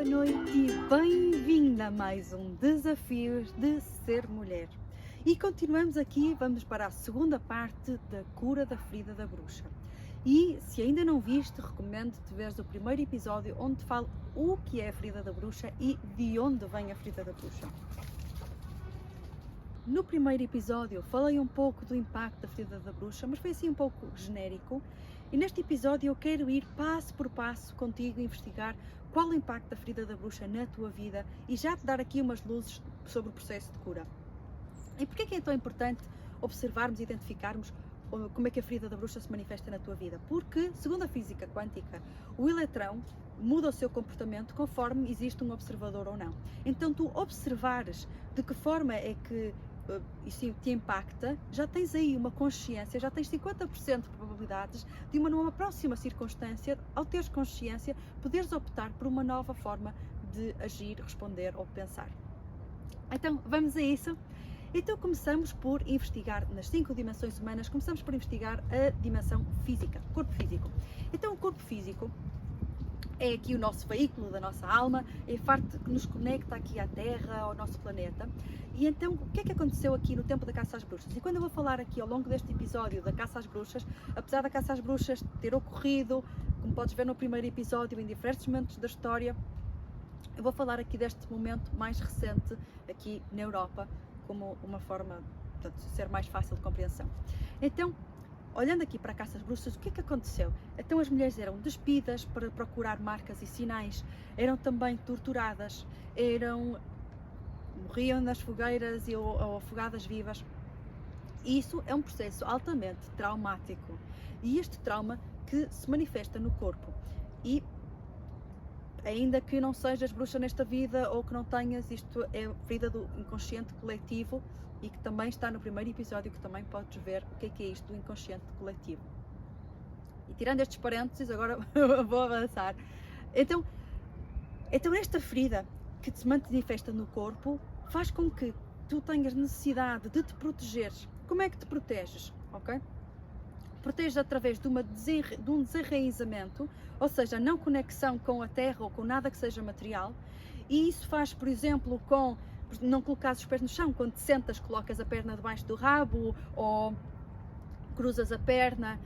boa noite e bem-vinda a mais um Desafios de Ser Mulher. E continuamos aqui, vamos para a segunda parte da cura da ferida da bruxa. E se ainda não viste, recomendo-te veres o primeiro episódio onde falo o que é a ferida da bruxa e de onde vem a ferida da bruxa. No primeiro episódio falei um pouco do impacto da ferida da bruxa, mas foi assim um pouco genérico. E neste episódio eu quero ir passo por passo contigo a investigar qual o impacto da ferida da bruxa na tua vida e já te dar aqui umas luzes sobre o processo de cura. E porquê é que é tão importante observarmos e identificarmos como é que a ferida da bruxa se manifesta na tua vida? Porque, segundo a física quântica, o eletrão muda o seu comportamento conforme existe um observador ou não. Então, tu observares de que forma é que isso te impacta, já tens aí uma consciência, já tens 50% de probabilidades de numa próxima circunstância, ao teres consciência, poderes optar por uma nova forma de agir, responder ou pensar. Então, vamos a isso? Então começamos por investigar nas 5 dimensões humanas, começamos por investigar a dimensão física, o corpo físico. Então o corpo físico é aqui o nosso veículo da nossa alma, é a parte que nos conecta aqui à Terra, ao nosso planeta. E então, o que é que aconteceu aqui no tempo da caça às bruxas? E quando eu vou falar aqui ao longo deste episódio da caça às bruxas, apesar da caça às bruxas ter ocorrido, como podes ver no primeiro episódio, em diferentes momentos da história, eu vou falar aqui deste momento mais recente, aqui na Europa, como uma forma de ser mais fácil de compreensão. Então, olhando aqui para a caça às bruxas, o que é que aconteceu? Então as mulheres eram despidas para procurar marcas e sinais, eram também torturadas, morriam nas fogueiras ou afogadas vivas. E isso é um processo altamente traumático. E este trauma que se manifesta no corpo. E ainda que não sejas bruxa nesta vida ou que não tenhas, isto é a ferida do inconsciente coletivo e que também está no primeiro episódio, que também podes ver o que é isto do inconsciente coletivo. E tirando estes parênteses, agora vou avançar. Então esta ferida que se manifesta no corpo faz com que tu tenhas necessidade de te protegeres. Como é que te proteges? Ok? Proteges através de um desenraizamento, ou seja, não conexão com a terra ou com nada que seja material, e isso faz, por exemplo, com não colocar os pés no chão, quando te sentas colocas a perna debaixo do rabo ou cruzas a perna,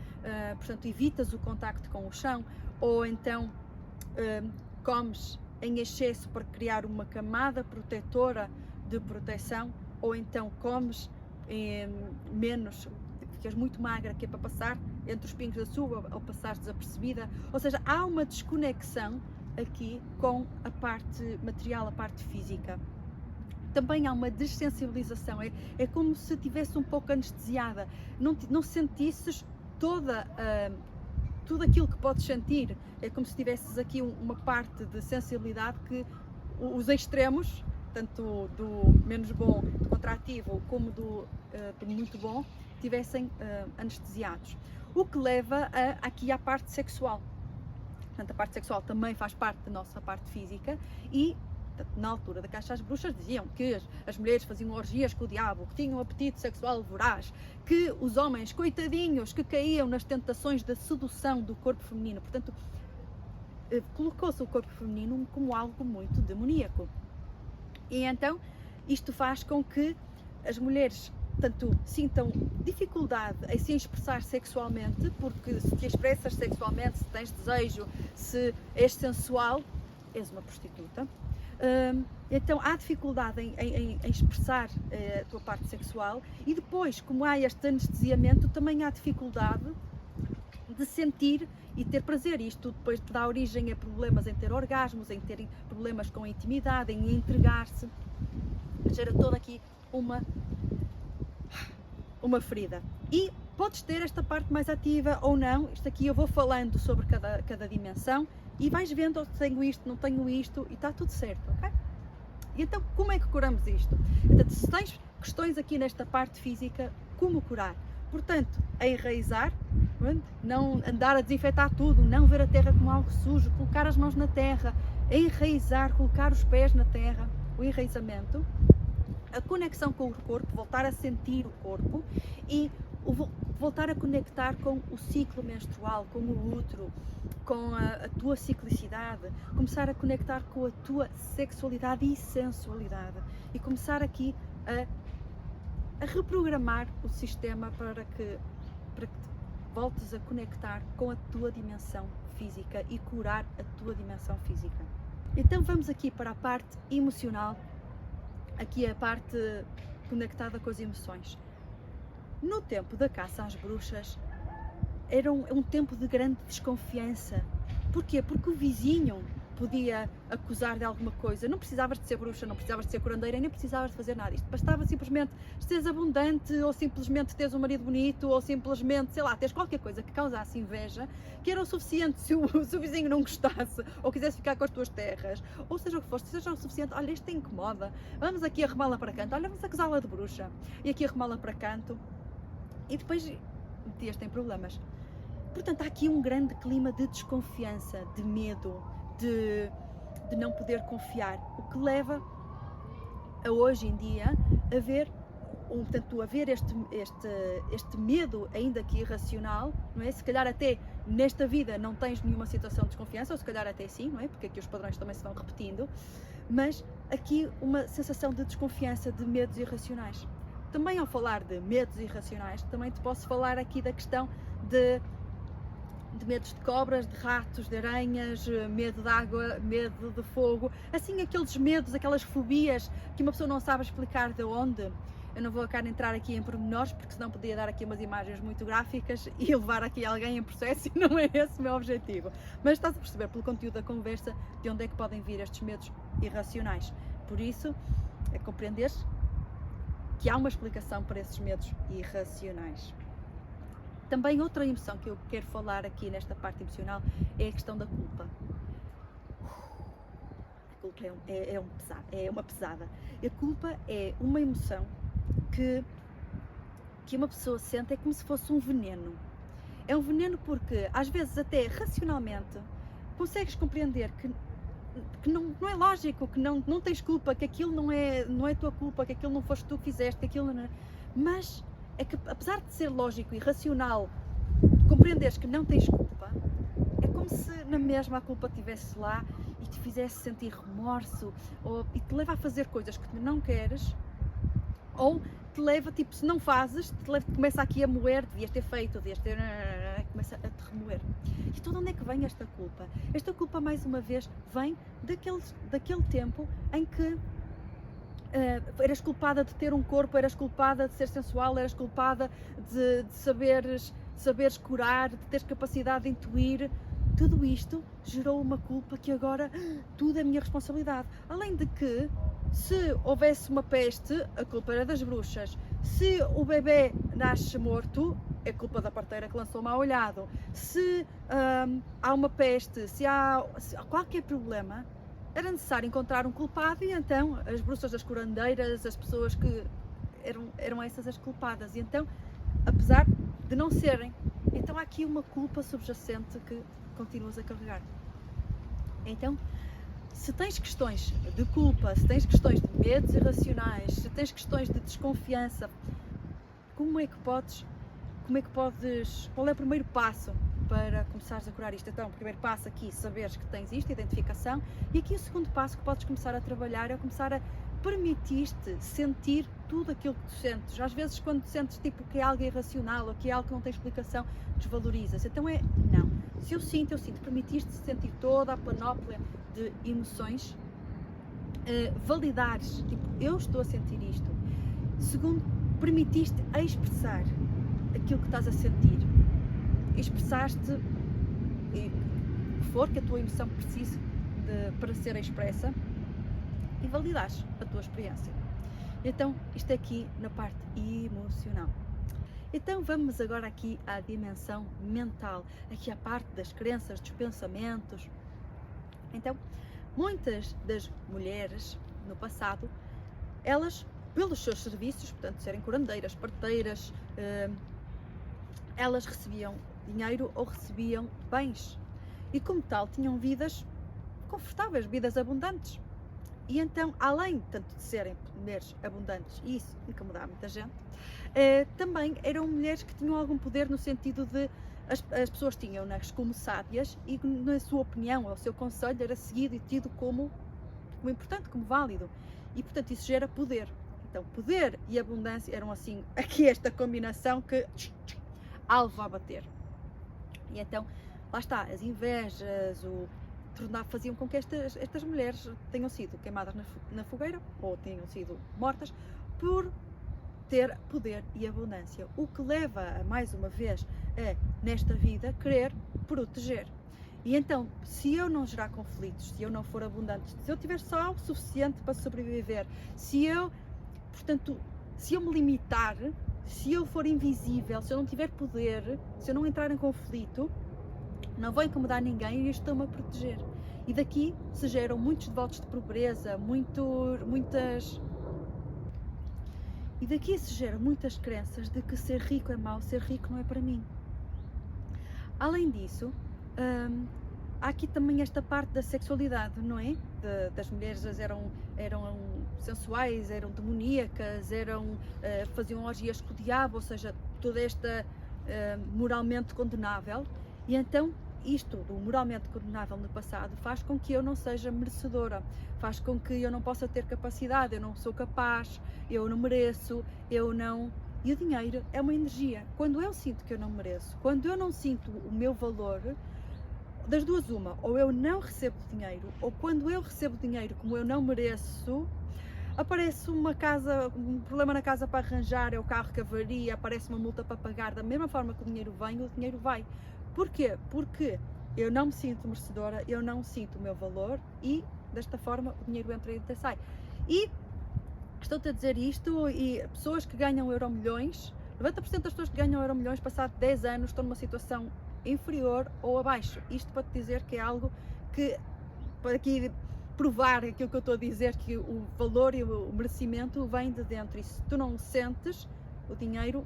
portanto evitas o contacto com o chão, ou então comes em excesso para criar uma camada protetora de proteção, ou então comes menos, ficas muito magra, que é para passar entre os pingos da chuva ou passar desapercebida, ou seja, há uma desconexão aqui com a parte material, a parte física. Também há uma dessensibilização, é como se estivesse um pouco anestesiada, não sentisses tudo aquilo que podes sentir, é como se tivesses aqui uma parte de sensibilidade que os extremos, tanto do menos bom, do contrativo, como do muito bom, tivessem anestesiados. O que leva aqui à parte sexual. Portanto, a parte sexual também faz parte da nossa parte física e, na altura da caça às bruxas, diziam que as mulheres faziam orgias com o diabo, que tinham um apetite sexual voraz, que os homens, coitadinhos, que caíam nas tentações da sedução do corpo feminino. Portanto, colocou-se o corpo feminino como algo muito demoníaco. E então, isto faz com que as mulheres tanto sintam dificuldade em se expressar sexualmente, porque se te expressas sexualmente, se tens desejo, se és sensual, és uma prostituta. Então há dificuldade em expressar a tua parte sexual, e depois, como há este anestesiamento, também há dificuldade de sentir e ter prazer. Isto depois dá origem a problemas em ter orgasmos, em ter problemas com a intimidade, em entregar-se. Gera toda aqui uma ferida. E podes ter esta parte mais ativa ou não. Isto aqui eu vou falando sobre cada dimensão e vais vendo se tenho isto, não tenho isto, e está tudo certo, ok? E então, como é que curamos isto? Portanto, se tens questões aqui nesta parte física, como curar? Portanto, enraizar, não andar a desinfetar tudo, não ver a terra como algo sujo, colocar as mãos na terra, enraizar, colocar os pés na terra, o enraizamento, a conexão com o corpo, voltar a sentir o corpo, e voltar a conectar com o ciclo menstrual, com o útero, com a tua ciclicidade, começar a conectar com a tua sexualidade e sensualidade e começar aqui a reprogramar o sistema para que voltes a conectar com a tua dimensão física e curar a tua dimensão física. Então vamos aqui para a parte emocional, aqui a parte conectada com as emoções. No tempo da caça às bruxas, era um tempo de grande desconfiança. Porquê? Porque o vizinho podia acusar de alguma coisa. Não precisavas de ser bruxa, não precisavas de ser curandeira, nem precisavas de fazer nada. Isto bastava simplesmente seres abundante, ou simplesmente teres um marido bonito, ou simplesmente, sei lá, teres qualquer coisa que causasse inveja, que era o suficiente se o vizinho não gostasse, ou quisesse ficar com as tuas terras, ou seja o que fosse, seja o suficiente. Olha, isto te incomoda, vamos aqui arrumá-la para canto, olha, vamos acusá-la de bruxa, e aqui arrumá-la para canto, e depois metias-te em problemas. Portanto, há aqui um grande clima de desconfiança, de medo, de não poder confiar, o que leva a hoje em dia a ver, portanto, a ver este medo ainda que irracional, não é? Se calhar até nesta vida não tens nenhuma situação de desconfiança, ou se calhar até sim, não é? Porque aqui os padrões também se vão repetindo, mas aqui uma sensação de desconfiança, de medos irracionais. Também ao falar de medos irracionais, também te posso falar aqui da questão de medos de cobras, de ratos, de aranhas, medo de água, medo de fogo, assim aqueles medos, aquelas fobias que uma pessoa não sabe explicar de onde. Eu não vou entrar aqui em pormenores, porque senão podia dar aqui umas imagens muito gráficas e levar aqui alguém em processo, e não é esse o meu objetivo. Mas estás a perceber pelo conteúdo da conversa de onde é que podem vir estes medos irracionais. Por isso, é compreender que há uma explicação para esses medos irracionais. Também outra emoção que eu quero falar aqui nesta parte emocional é a questão da culpa. A culpa é uma pesada. A culpa é uma emoção que uma pessoa sente, é como se fosse um veneno. É um veneno porque às vezes até racionalmente consegues compreender que não é lógico, que não tens culpa, que aquilo não é tua culpa, que aquilo não foste tu que fizeste, que aquilo não é... Mas é que apesar de ser lógico e racional compreenderes que não tens culpa, é como se na mesma a culpa estivesse lá e te fizesse sentir remorso, e te leva a fazer coisas que tu não queres, ou te leva, tipo, se não fazes, começa aqui a moer, devias ter feito, começa a te remoer. E então de onde é que vem esta culpa? Esta culpa, mais uma vez, vem daquele tempo em que eras culpada de ter um corpo, eras culpada de ser sensual, eras culpada de saberes curar, de teres capacidade de intuir. Tudo isto gerou uma culpa que agora tudo é minha responsabilidade. Além de que, se houvesse uma peste, a culpa era das bruxas. Se o bebê nasce morto, é culpa da parteira que lançou mau olhado. Se há uma peste, se há qualquer problema, era necessário encontrar um culpado, e então as bruxas, as curandeiras, as pessoas que eram essas as culpadas. E então, apesar de não serem, então há aqui uma culpa subjacente que continuas a carregar. Então, se tens questões de culpa, se tens questões de medos irracionais, se tens questões de desconfiança, qual é o primeiro passo para começares a curar isto? Então, o primeiro passo aqui, saberes que tens isto, identificação, e aqui o segundo passo que podes começar a trabalhar é começar a permitir-te sentir tudo aquilo que tu sentes. Às vezes, quando sentes tipo que é algo irracional ou que é algo que não tem explicação, desvalorizas. Então não. Se eu sinto, permitir-te sentir toda a panóplia de emoções, validares, tipo, eu estou a sentir isto. Segundo, permitiste a expressar aquilo que estás a sentir. Expressaste o que for que a tua emoção precise para ser expressa, e validares a tua experiência. Então, isto aqui na parte emocional. Então, vamos agora aqui à dimensão mental, aqui à parte das crenças, dos pensamentos. Então, muitas das mulheres no passado, elas, pelos seus serviços, portanto, serem curandeiras, parteiras, elas recebiam dinheiro ou recebiam bens, e como tal tinham vidas confortáveis, vidas abundantes. E então, além tanto de serem mulheres abundantes, e isso incomodava muita gente, também eram mulheres que tinham algum poder no sentido de as pessoas tinham-nas como sábias e na sua opinião ou o seu conselho era seguido e tido como importante, como válido. E portanto isso gera poder. Então poder e abundância eram assim, aqui esta combinação que alvo a bater. E então, lá está, as invejas, faziam com que estas mulheres tenham sido queimadas na fogueira ou tenham sido mortas por ter poder e abundância, o que leva a, mais uma vez, nesta vida, querer proteger. E então, se eu não gerar conflitos, se eu não for abundante, se eu tiver só o suficiente para sobreviver, se eu me limitar, se eu for invisível, se eu não tiver poder, se eu não entrar em conflito, não vou incomodar ninguém e estou-me a proteger. E daqui se geram muitos devotos de pobreza, E daqui se geram muitas crenças de que ser rico é mau, ser rico não é para mim. Além disso, há aqui também esta parte da sexualidade, não é? Das mulheres eram sensuais, eram demoníacas, faziam orgias com o diabo, ou seja, toda esta moralmente condenável. E então isto do moralmente condenável no passado faz com que eu não seja merecedora, faz com que eu não possa ter capacidade, eu não sou capaz, eu não mereço, eu não... E o dinheiro é uma energia. Quando eu sinto que eu não mereço, quando eu não sinto o meu valor, das duas uma, ou eu não recebo dinheiro, ou quando eu recebo dinheiro como eu não mereço, aparece um problema na casa para arranjar, é o carro que avaria, aparece uma multa para pagar, da mesma forma que o dinheiro vem, o dinheiro vai. Porquê? Porque eu não me sinto merecedora, eu não sinto o meu valor e desta forma o dinheiro entra e sai. E estou-te a dizer isto, e pessoas que ganham euromilhões, 90% das pessoas que ganham euromilhões, passado 10 anos, estão numa situação inferior ou abaixo. Isto para te dizer que é algo que, para aqui provar aquilo que eu estou a dizer, que o valor e o merecimento vem de dentro, e se tu não o sentes, o dinheiro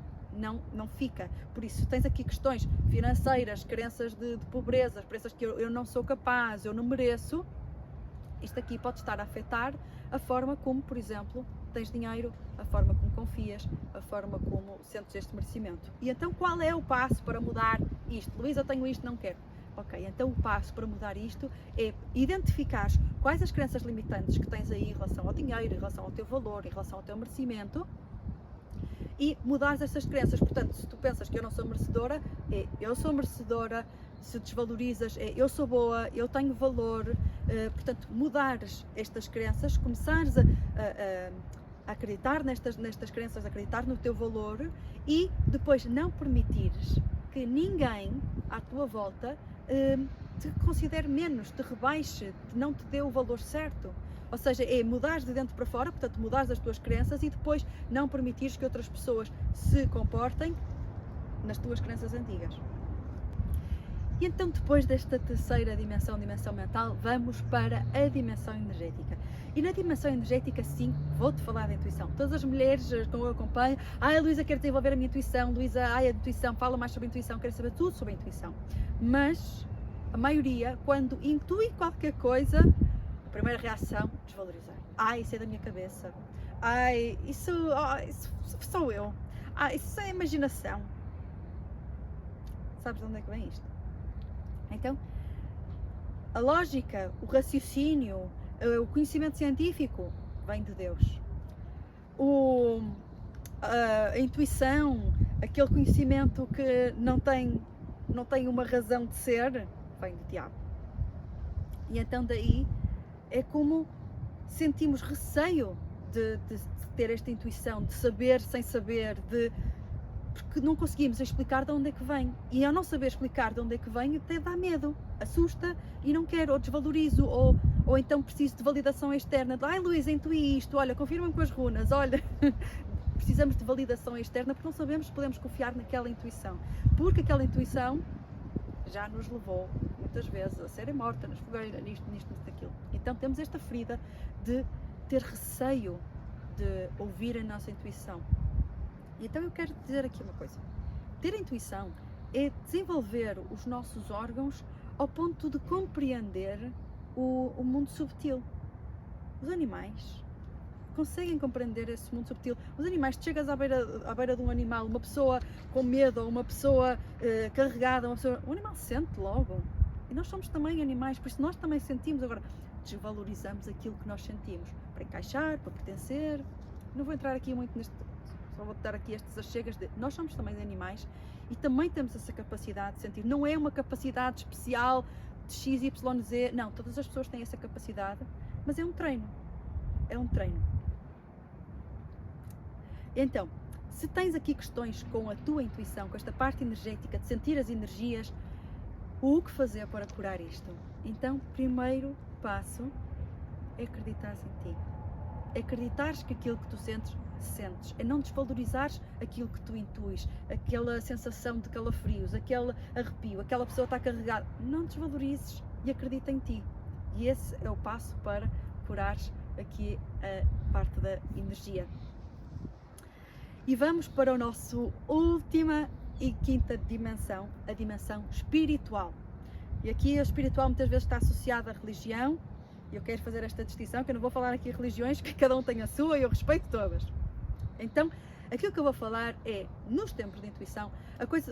não fica. Por isso tens aqui questões financeiras, crenças de pobreza, crenças que eu não sou capaz, eu não mereço. Isto aqui pode estar a afetar a forma como, por exemplo, tens dinheiro, a forma como confias, a forma como sentes este merecimento. E então qual é o passo para mudar isto? Luísa, tenho isto, não quero. Ok, então o passo para mudar isto é identificar quais as crenças limitantes que tens aí em relação ao dinheiro, em relação ao teu valor, em relação ao teu merecimento, e mudar estas crenças. Portanto, se tu pensas que eu não sou merecedora, é eu sou merecedora. Se desvalorizas, é eu sou boa, eu tenho valor. Portanto, mudares estas crenças, começares a acreditar nestas crenças, acreditar no teu valor, e depois não permitires que ninguém à tua volta te considere menos, te rebaixe, não te dê o valor certo. Ou seja, é mudares de dentro para fora, portanto mudares as tuas crenças e depois não permitires que outras pessoas se comportem nas tuas crenças antigas. E então, depois desta terceira dimensão mental, vamos para a dimensão energética. E na dimensão energética, sim, vou-te falar da intuição. Todas as mulheres que eu acompanho, Luísa, quero desenvolver a minha intuição, Luísa, a intuição, fala mais sobre a intuição, quero saber tudo sobre a intuição. Mas a maioria, quando intui qualquer coisa, a primeira reação, desvalorizar. Isso é da minha cabeça. Isso sou eu. Isso é imaginação. Sabes de onde é que vem isto? Então, a lógica, o raciocínio, o conhecimento científico vem de Deus. A intuição, aquele conhecimento que não tem uma razão de ser, vem do diabo. E então daí é como sentimos receio de ter esta intuição, de saber sem saber, porque não conseguimos explicar de onde é que vem. E ao não saber explicar de onde é que vem, até dá medo, assusta e não quero, ou desvalorizo, ou então preciso de validação externa. Luísa, intuí isto, olha, confirma-me com as runas, olha. Precisamos de validação externa porque não sabemos se podemos confiar naquela intuição. Porque aquela intuição já nos levou, muitas vezes, a serem morta nas fogueiras, nisto, naquilo. Então temos esta ferida de ter receio de ouvir a nossa intuição. Então eu quero dizer aqui uma coisa. Ter intuição é desenvolver os nossos órgãos ao ponto de compreender o mundo subtil. Os animais conseguem compreender esse mundo subtil. Os animais, tu chegas à beira de um animal, uma pessoa com medo, ou uma pessoa carregada, o animal sente logo. E nós somos também animais, por isso nós também sentimos. Agora, desvalorizamos aquilo que nós sentimos, para encaixar, para pertencer. Não vou entrar aqui muito neste, só vou dar aqui estas achegas de... Nós somos também animais e também temos essa capacidade de sentir. Não é uma capacidade especial de X, Y, Z. Não, todas as pessoas têm essa capacidade, mas é um treino. É um treino. Então, se tens aqui questões com a tua intuição, com esta parte energética, de sentir as energias, o que fazer para curar isto? Então, primeiro passo é acreditares em ti. É acreditares que aquilo que tu sentes, sentes. É não desvalorizares aquilo que tu intuis, aquela sensação de calafrios, aquele arrepio, aquela pessoa está carregada. Não desvalorizes e acredita em ti. E esse é o passo para curares aqui a parte da energia. E vamos para a nossa última e quinta dimensão, a dimensão espiritual. E aqui a espiritual muitas vezes está associada à religião, e eu quero fazer esta distinção, que eu não vou falar aqui religiões, que cada um tem a sua e eu respeito todas. Então, aquilo que eu vou falar é, nos tempos de intuição,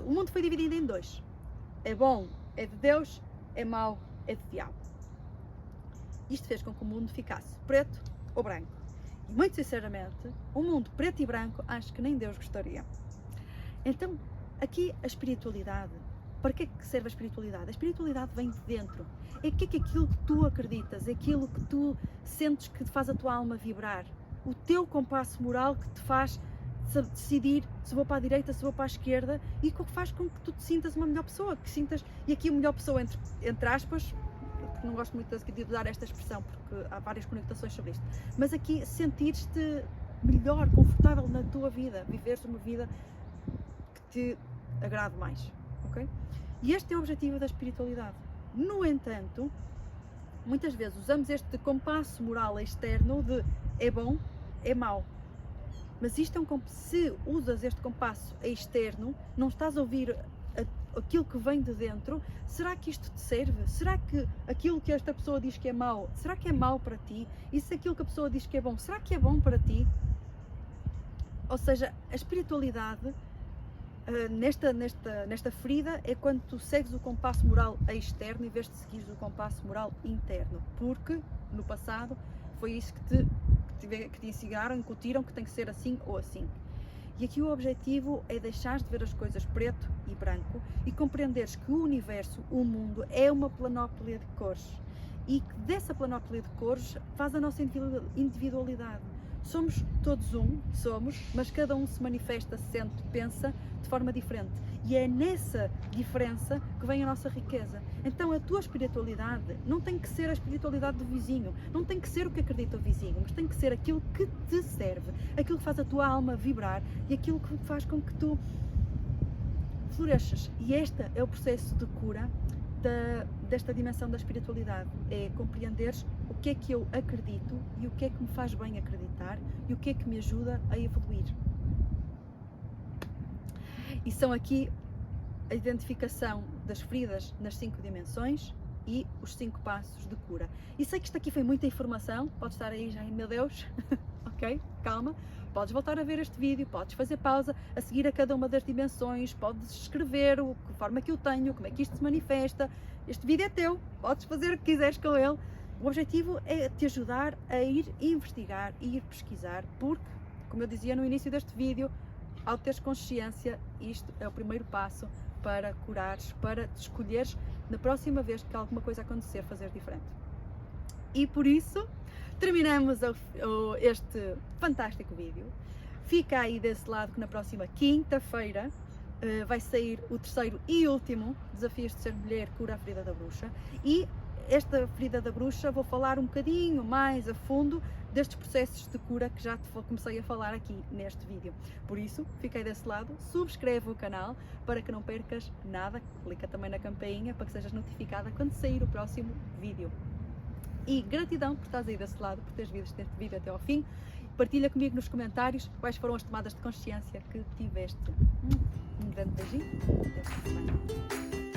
o mundo foi dividido em dois. É bom, é de Deus, é mau, é de diabo. Isto fez com que o mundo ficasse preto ou branco. E muito sinceramente, um mundo preto e branco, acho que nem Deus gostaria. Então, aqui a espiritualidade. Para que é que serve a espiritualidade? A espiritualidade vem de dentro. É que aquilo que tu acreditas, é aquilo que tu sentes que te faz a tua alma vibrar. O teu compasso moral que te faz decidir se vou para a direita, se vou para a esquerda, e que faz com que tu te sintas uma melhor pessoa, que sintas, e aqui a melhor pessoa entre aspas, porque não gosto muito de usar esta expressão, porque há várias conotações sobre isto, mas aqui sentir-te melhor, confortável na tua vida, viveres uma vida que te agrade mais, ok? E este é o objetivo da espiritualidade. No entanto, muitas vezes usamos este compasso moral externo de é bom, é mau. Mas isto é se usas este compasso externo, não estás a ouvir aquilo que vem de dentro, será que isto te serve? Será que aquilo que esta pessoa diz que é mau, será que é mau para ti? E se aquilo que a pessoa diz que é bom, será que é bom para ti? Ou seja, a espiritualidade nesta ferida é quando tu segues o compasso moral externo em vez de seguires o compasso moral interno, porque no passado foi isso que te ensinaram, incutiram que tem que ser assim ou assim. E aqui o objetivo é deixares de ver as coisas preto e branco e compreenderes que o universo, o mundo, é uma panóplia de cores e que dessa panóplia de cores faz a nossa individualidade. Somos todos mas cada um se manifesta, sente, pensa de forma diferente. E é nessa diferença que vem a nossa riqueza. Então a tua espiritualidade não tem que ser a espiritualidade do vizinho, não tem que ser o que acredita o vizinho, mas tem que ser aquilo que te serve, aquilo que faz a tua alma vibrar e aquilo que faz com que tu floresças. E este é o processo de cura desta dimensão da espiritualidade, é compreenderes o que é que eu acredito e o que é que me faz bem acreditar e o que é que me ajuda a evoluir. E são aqui a identificação das feridas nas 5 dimensões e os 5 passos de cura. E sei que isto aqui foi muita informação, podes estar aí já, meu Deus, ok, calma. Podes voltar a ver este vídeo, podes fazer pausa, a seguir a cada uma das dimensões, podes escrever que forma que eu tenho, como é que isto se manifesta. Este vídeo é teu, podes fazer o que quiseres com ele. O objetivo é te ajudar a ir investigar e ir pesquisar, porque, como eu dizia no início deste vídeo, ao teres consciência, isto é o primeiro passo para curares, para te escolheres na próxima vez que alguma coisa acontecer, fazer diferente. E por isso, terminamos este fantástico vídeo. Fica aí desse lado que na próxima quinta-feira vai sair o terceiro e último Desafios de Ser Mulher, Cura a Ferida da Bruxa. E esta ferida da bruxa vou falar um bocadinho mais a fundo destes processos de cura que já comecei a falar aqui neste vídeo. Por isso, fiquei desse lado, subscreve o canal para que não percas nada, clica também na campainha para que sejas notificada quando sair o próximo vídeo. E gratidão por estás aí desse lado, por teres visto este vídeo até ao fim. Partilha comigo nos comentários quais foram as tomadas de consciência que tiveste. Um grande beijinho, até a semana.